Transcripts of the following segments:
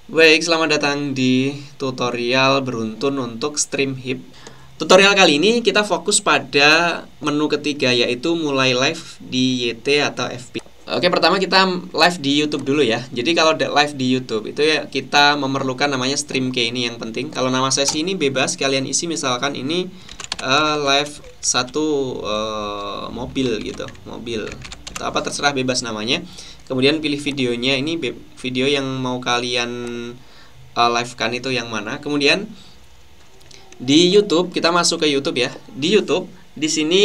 Baik, selamat datang di tutorial beruntun untuk Streamhip. Tutorial kali ini kita fokus pada menu ketiga, yaitu mulai live di YT atau FB. Oke, pertama kita live di YouTube dulu ya. Jadi kalau live di YouTube itu ya kita memerlukan namanya stream key, ini yang penting. Kalau nama sesi ini bebas, kalian isi misalkan ini live satu mobil gitu, mobil. Itu apa terserah, bebas namanya. Kemudian pilih videonya, ini video yang mau kalian live kan itu yang mana. Kemudian di YouTube kita masuk ke YouTube ya. Di YouTube di sini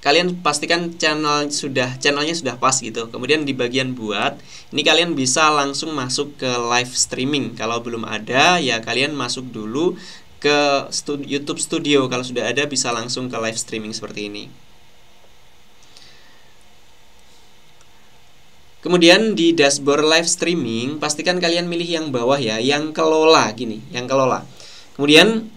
kalian pastikan channelnya sudah pas gitu. Kemudian di bagian buat, ini kalian bisa langsung masuk ke live streaming. Kalau belum ada ya kalian masuk dulu ke YouTube Studio. Kalau sudah ada bisa langsung ke live streaming seperti ini. Kemudian di dashboard live streaming, pastikan kalian milih yang bawah ya, yang kelola gini, yang kelola. Kemudian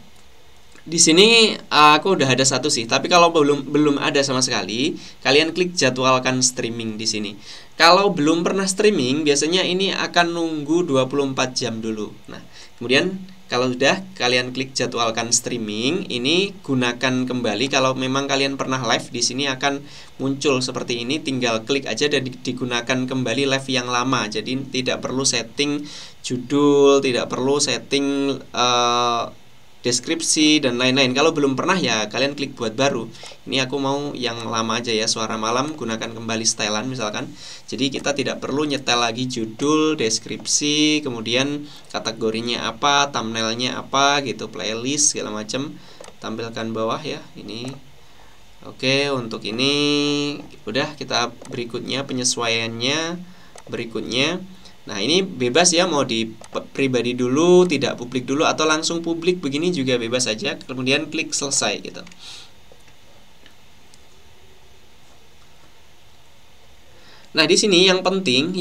di sini aku udah ada satu sih, tapi kalau belum ada sama sekali, kalian klik jadwalkan streaming di sini. Kalau belum pernah streaming, biasanya ini akan nunggu 24 jam dulu. Nah, kemudian kalau sudah kalian klik jadwalkan streaming, ini gunakan kembali. Kalau memang kalian pernah live, di sini akan muncul seperti ini. Tinggal klik aja dan digunakan kembali live yang lama. Jadi tidak perlu setting judul, tidak perlu setting deskripsi dan lain-lain. Kalau belum pernah ya kalian klik buat baru. Ini aku mau yang lama aja ya, suara malam, gunakan kembali stylean misalkan. Jadi kita tidak perlu nyetel lagi judul, deskripsi, kemudian kategorinya apa, thumbnailnya apa gitu, playlist segala macam. Tampilkan bawah ya ini. Oke, untuk ini udah, kita berikutnya penyesuaiannya berikutnya. Nah, ini bebas ya, mau di pribadi dulu, tidak publik dulu, atau langsung publik begini juga bebas saja. Kemudian klik selesai gitu. Nah, di sini yang penting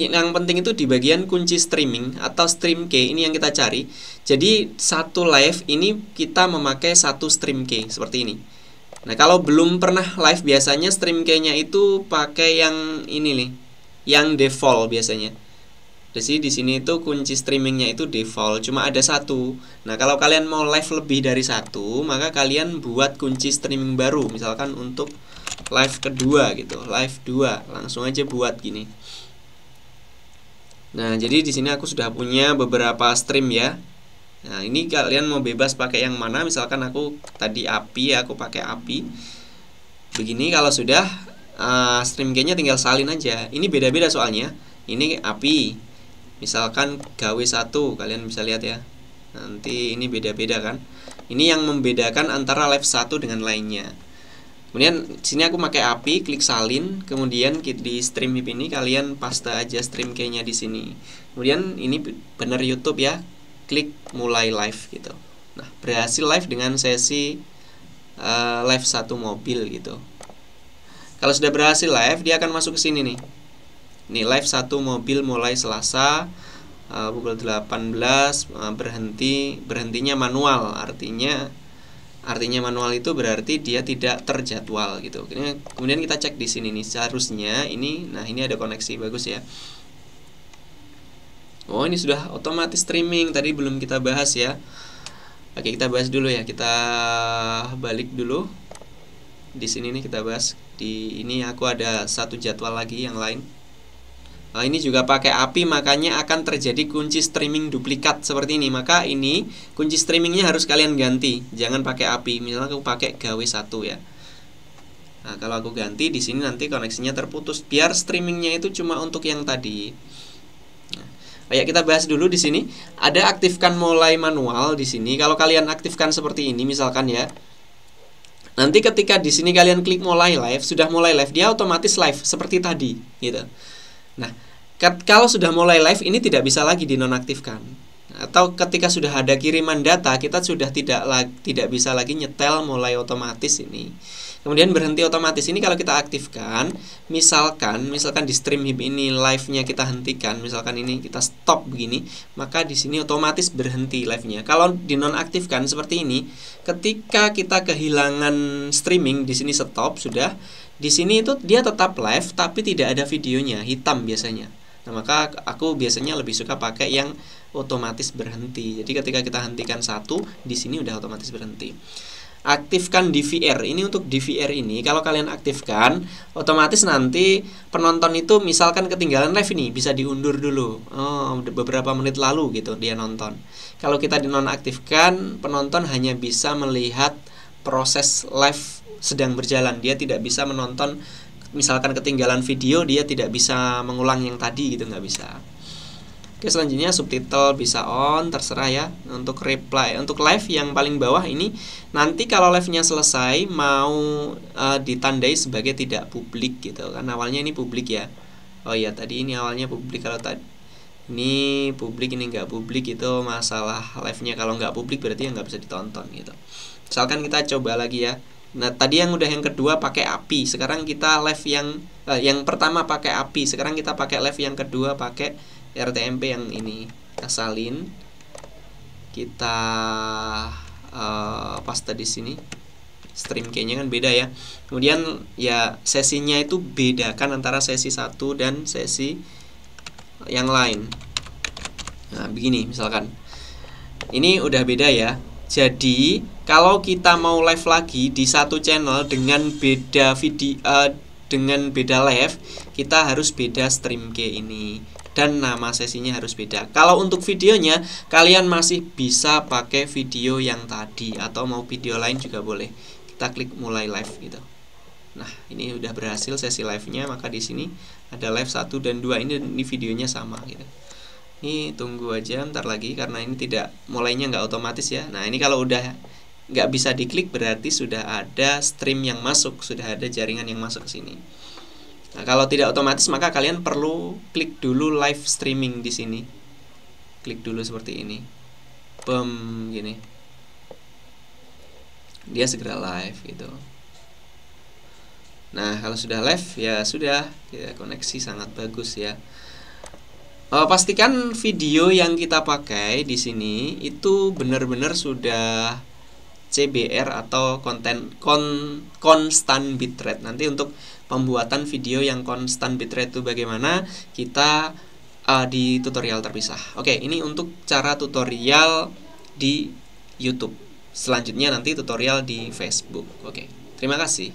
itu di bagian kunci streaming atau stream key, ini yang kita cari. Jadi satu live ini kita memakai satu stream key seperti ini. Nah, kalau belum pernah live biasanya stream key-nya itu pakai yang ini nih, yang default biasanya. Jadi di sini itu kunci streamingnya itu default, cuma ada satu. Nah, kalau kalian mau live lebih dari satu, maka kalian buat kunci streaming baru. Misalkan untuk live kedua gitu, live 2, langsung aja buat gini. Nah, jadi di sini aku sudah punya beberapa stream ya. Nah, ini kalian mau bebas pakai yang mana? Misalkan aku tadi API, aku pakai API. Begini, kalau sudah stream key-nya tinggal salin aja. Ini beda-beda soalnya. Ini API. Misalkan gawe 1, kalian bisa lihat ya. Nanti ini beda-beda kan. Ini yang membedakan antara live 1 dengan lainnya. Kemudian sini aku pakai API, klik salin, kemudian di Streamhip ini kalian paste aja stream key-nya di sini. Kemudian ini benar YouTube ya. Klik mulai live gitu. Nah, berhasil live dengan sesi live 1 mobil gitu. Kalau sudah berhasil live, dia akan masuk ke sini nih. Ini live 1 mobil mulai Selasa pukul 18, berhentinya manual, artinya manual itu berarti dia tidak terjadwal gitu. Kemudian kita cek di sini nih, seharusnya ini, nah ini ada koneksi bagus ya. Oh, ini sudah otomatis streaming, tadi belum kita bahas ya. Oke, kita bahas dulu ya. Kita balik dulu. Di sini nih kita bahas. Di ini aku ada satu jadwal lagi yang lain. Nah, ini juga pakai API, makanya akan terjadi kunci streaming duplikat seperti ini. Maka ini kunci streamingnya harus kalian ganti. Jangan pakai API. Misalnya aku pakai gawe 1 ya. Nah, kalau aku ganti di sini nanti koneksinya terputus. Biar streamingnya itu cuma untuk yang tadi. Nah, kita bahas dulu di sini. Ada aktifkan mulai manual di sini. Kalau kalian aktifkan seperti ini misalkan ya. Nanti ketika di sini kalian klik mulai live, sudah mulai live, dia otomatis live seperti tadi gitu. Nah, kalau sudah mulai live ini tidak bisa lagi dinonaktifkan. Atau ketika sudah ada kiriman data, kita sudah tidak bisa lagi nyetel mulai otomatis ini. Kemudian berhenti otomatis ini kalau kita aktifkan, misalkan di Streamhip ini live-nya kita hentikan, misalkan ini kita stop begini, maka di sini otomatis berhenti live-nya. Kalau dinonaktifkan seperti ini, ketika kita kehilangan streaming, di sini stop sudah. Di sini itu dia tetap live tapi tidak ada videonya, hitam biasanya. Nah, maka aku biasanya lebih suka pakai yang otomatis berhenti. Jadi ketika kita hentikan satu, di sini udah otomatis berhenti. Aktifkan DVR. Ini untuk DVR ini kalau kalian aktifkan, otomatis nanti penonton itu misalkan ketinggalan live ini bisa diundur dulu. Beberapa menit lalu gitu dia nonton. Kalau kita dinonaktifkan, penonton hanya bisa melihat proses live sedang berjalan. Dia tidak bisa menonton, misalkan ketinggalan video, dia tidak bisa mengulang yang tadi gitu, nggak bisa. Oke, selanjutnya subtitle bisa on, terserah ya. Untuk reply, untuk live yang paling bawah ini, nanti kalau live-nya selesai mau ditandai sebagai tidak publik gitu kan. Awalnya ini publik ya. Oh iya, tadi ini awalnya publik. Kalau tadi ini publik, ini nggak publik, itu masalah live-nya. Kalau nggak publik berarti nggak bisa ditonton gitu. Misalkan kita coba lagi ya. Nah, tadi yang kedua pakai API. Sekarang kita live yang pertama pakai API. Sekarang kita pakai live yang kedua pakai RTMP yang ini. Kita salin. Kita paste di sini. Stream key-nya kan beda ya. Kemudian ya sesinya itu bedakan antara sesi satu dan sesi yang lain. Nah, begini misalkan. Ini udah beda ya. Jadi kalau kita mau live lagi di satu channel dengan beda video, dengan beda live, kita harus beda stream key ini dan nama sesinya harus beda. Kalau untuk videonya, kalian masih bisa pakai video yang tadi atau mau video lain juga boleh. Kita klik mulai live gitu. Nah, ini udah berhasil sesi live-nya, maka di sini ada live 1 dan 2. Ini videonya sama gitu. Ini tunggu aja ntar lagi karena ini tidak, mulainya nggak otomatis ya. Nah, ini kalau udah nggak bisa diklik berarti sudah ada stream yang masuk, sudah ada jaringan yang masuk ke sini. Nah, kalau tidak otomatis maka kalian perlu klik dulu live streaming di sini. Klik dulu seperti ini. Gini. Dia segera live gitu. Nah, kalau sudah live ya sudah, ya, koneksi sangat bagus ya. Pastikan video yang kita pakai di sini itu benar-benar sudah CBR atau constant bitrate. Nanti untuk pembuatan video yang constant bitrate itu bagaimana, kita di tutorial terpisah. Oke, ini untuk cara tutorial di YouTube. Selanjutnya nanti tutorial di Facebook. Oke, terima kasih.